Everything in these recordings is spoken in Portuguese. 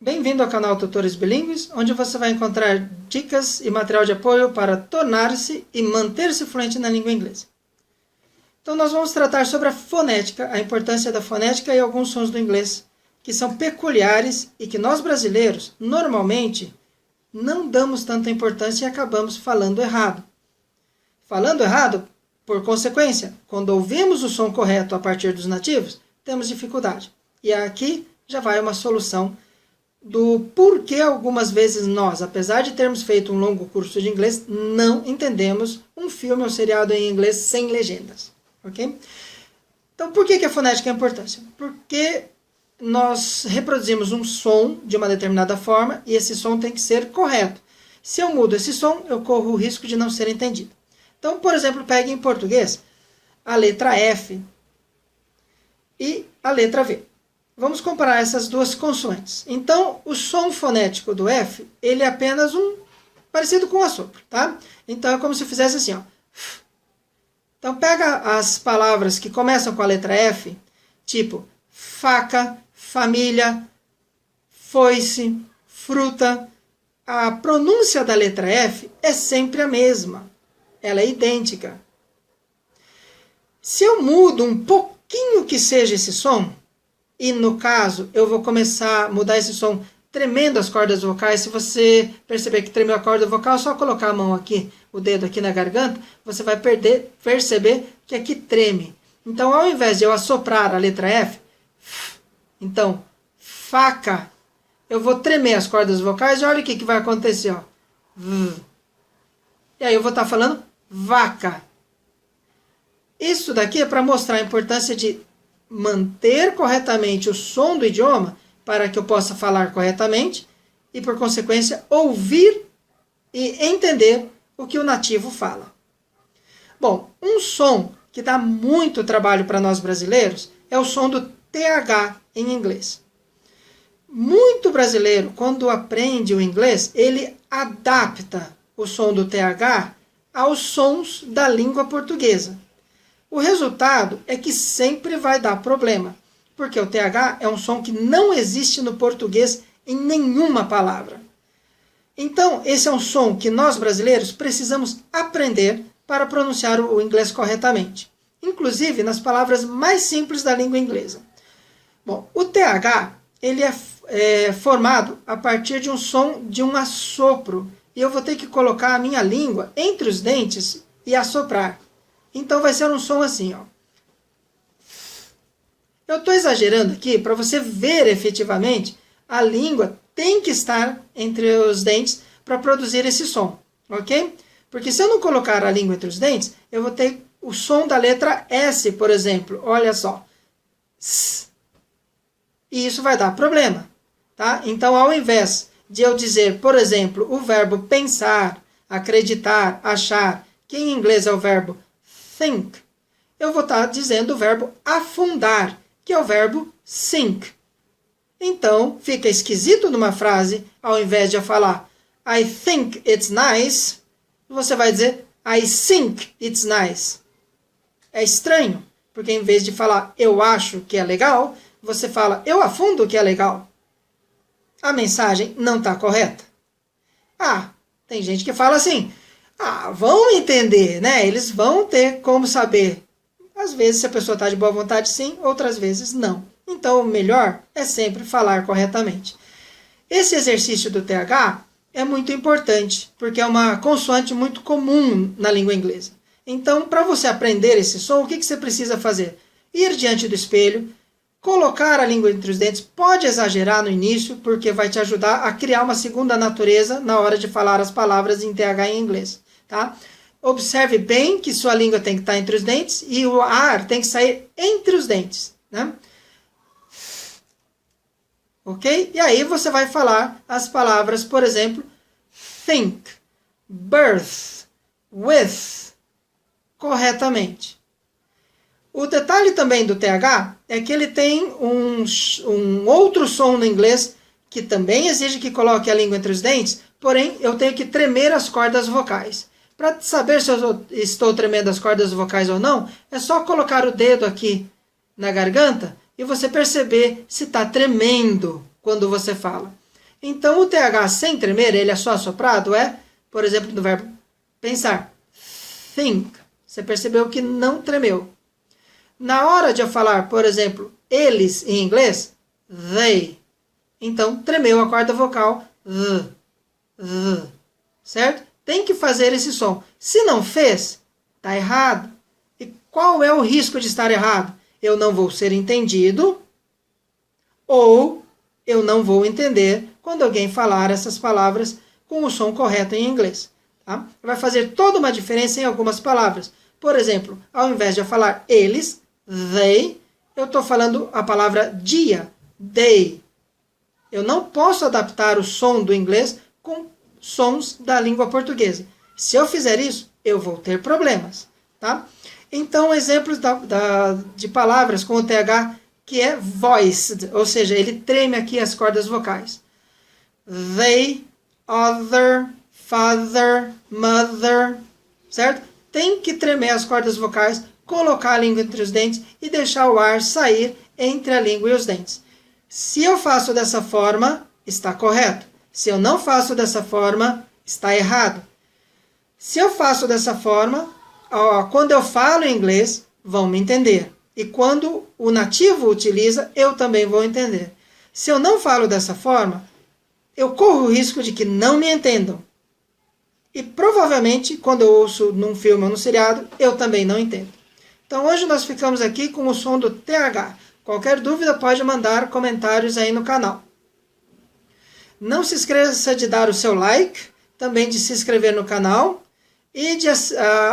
Bem-vindo ao canal Tutores Bilíngues, onde você vai encontrar dicas e material de apoio para tornar-se e manter-se fluente na língua inglesa. Então nós vamos tratar sobre a fonética, a importância da fonética e alguns sons do inglês, que são peculiares e que nós brasileiros, normalmente, não damos tanta importância e acabamos falando errado. Falando errado, por consequência, quando ouvimos o som correto a partir dos nativos, temos dificuldade. E aqui já vai uma solução do porquê algumas vezes nós, apesar de termos feito um longo curso de inglês, não entendemos um filme ou seriado em inglês sem legendas. Ok? Então, por que a fonética é importante? Porque nós reproduzimos um som de uma determinada forma e esse som tem que ser correto. Se eu mudo esse som, eu corro o risco de não ser entendido. Então, por exemplo, pegue em português a letra F e a letra V. Vamos comparar essas duas consoantes. Então, o som fonético do F, ele é apenas parecido com um assopro, tá? Então, é como se fizesse assim, ó. Então, pega as palavras que começam com a letra F, tipo faca, família, foice, fruta. A pronúncia da letra F é sempre a mesma. Ela é idêntica. Se eu mudo um pouquinho que seja esse som, e no caso eu vou começar a mudar esse som tremendo as cordas vocais, se você perceber que tremeu a corda vocal, é só colocar a mão aqui, o dedo aqui na garganta, você vai perceber que aqui treme. Então, ao invés de eu assoprar a letra F, então, faca, eu vou tremer as cordas vocais e olha o que vai acontecer, ó. E aí eu vou estar falando vaca. Isso daqui é para mostrar a importância de manter corretamente o som do idioma para que eu possa falar corretamente e, por consequência, ouvir e entender o que o nativo fala. Bom, um som que dá muito trabalho para nós brasileiros é o som do TH em inglês. Muito brasileiro, quando aprende o inglês, ele adapta o som do TH aos sons da língua portuguesa. O resultado é que sempre vai dar problema, porque o TH é um som que não existe no português em nenhuma palavra. Então, esse é um som que nós brasileiros precisamos aprender para pronunciar o inglês corretamente, inclusive nas palavras mais simples da língua inglesa. Bom, o TH ele é formado a partir de um som de um assopro, e eu vou ter que colocar a minha língua entre os dentes e assoprar. Então vai ser um som assim, ó. Eu estou exagerando aqui para você ver efetivamente a língua tem que estar entre os dentes para produzir esse som, ok? Porque se eu não colocar a língua entre os dentes, eu vou ter o som da letra S, por exemplo. Olha só. E isso vai dar problema, tá? Então, ao invés de eu dizer, por exemplo, o verbo pensar, acreditar, achar, que em inglês é o verbo think, eu vou estar dizendo o verbo afundar, que é o verbo sink. Então, fica esquisito numa frase, ao invés de eu falar I think it's nice, você vai dizer I think it's nice. É estranho, porque em vez de falar eu acho que é legal, você fala eu afundo que é legal. A mensagem não está correta. Tem gente que fala assim, vão entender, né? Eles vão ter como saber. Às vezes, se a pessoa está de boa vontade, sim, outras vezes não. Então, o melhor é sempre falar corretamente. Esse exercício do TH é muito importante, porque é uma consoante muito comum na língua inglesa. Então, para você aprender esse som, o que você precisa fazer? Ir diante do espelho, colocar a língua entre os dentes, pode exagerar no início, porque vai te ajudar a criar uma segunda natureza na hora de falar as palavras em TH em inglês. Tá? Observe bem que sua língua tem que estar entre os dentes e o ar tem que sair entre os dentes. Né? Ok? E aí você vai falar as palavras, por exemplo, think, birth, with, corretamente. O detalhe também do TH é que ele tem um outro som no inglês que também exige que coloque a língua entre os dentes, porém eu tenho que tremer as cordas vocais. Para saber se eu estou tremendo as cordas vocais ou não, é só colocar o dedo aqui na garganta e você perceber se está tremendo quando você fala. Então, o TH sem tremer, ele é só assoprado, por exemplo, do verbo pensar. Think. Você percebeu que não tremeu. Na hora de eu falar, por exemplo, eles em inglês, they. Então, tremeu a corda vocal, the. Certo? Tem que fazer esse som. Se não fez, está errado. E qual é o risco de estar errado? Eu não vou ser entendido ou eu não vou entender quando alguém falar essas palavras com o som correto em inglês. Tá? Vai fazer toda uma diferença em algumas palavras. Por exemplo, ao invés de eu falar eles, they, eu estou falando a palavra dia, they. Eu não posso adaptar o som do inglês com sons da língua portuguesa. Se eu fizer isso, eu vou ter problemas. Tá? Então, exemplos de palavras com o TH que é voiced, ou seja, ele treme aqui as cordas vocais. They, other, father, mother, certo? Tem que tremer as cordas vocais, colocar a língua entre os dentes e deixar o ar sair entre a língua e os dentes. Se eu faço dessa forma, está correto. Se eu não faço dessa forma, está errado. Se eu faço dessa forma, quando eu falo em inglês, vão me entender. E quando o nativo utiliza, eu também vou entender. Se eu não falo dessa forma, eu corro o risco de que não me entendam. E provavelmente, quando eu ouço num filme ou num seriado, eu também não entendo. Então hoje nós ficamos aqui com o som do TH. Qualquer dúvida pode mandar comentários aí no canal. Não se esqueça de dar o seu like, também de se inscrever no canal e de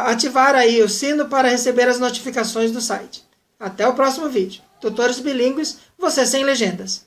ativar aí o sino para receber as notificações do site. Até o próximo vídeo. Tutores bilíngues, você sem legendas.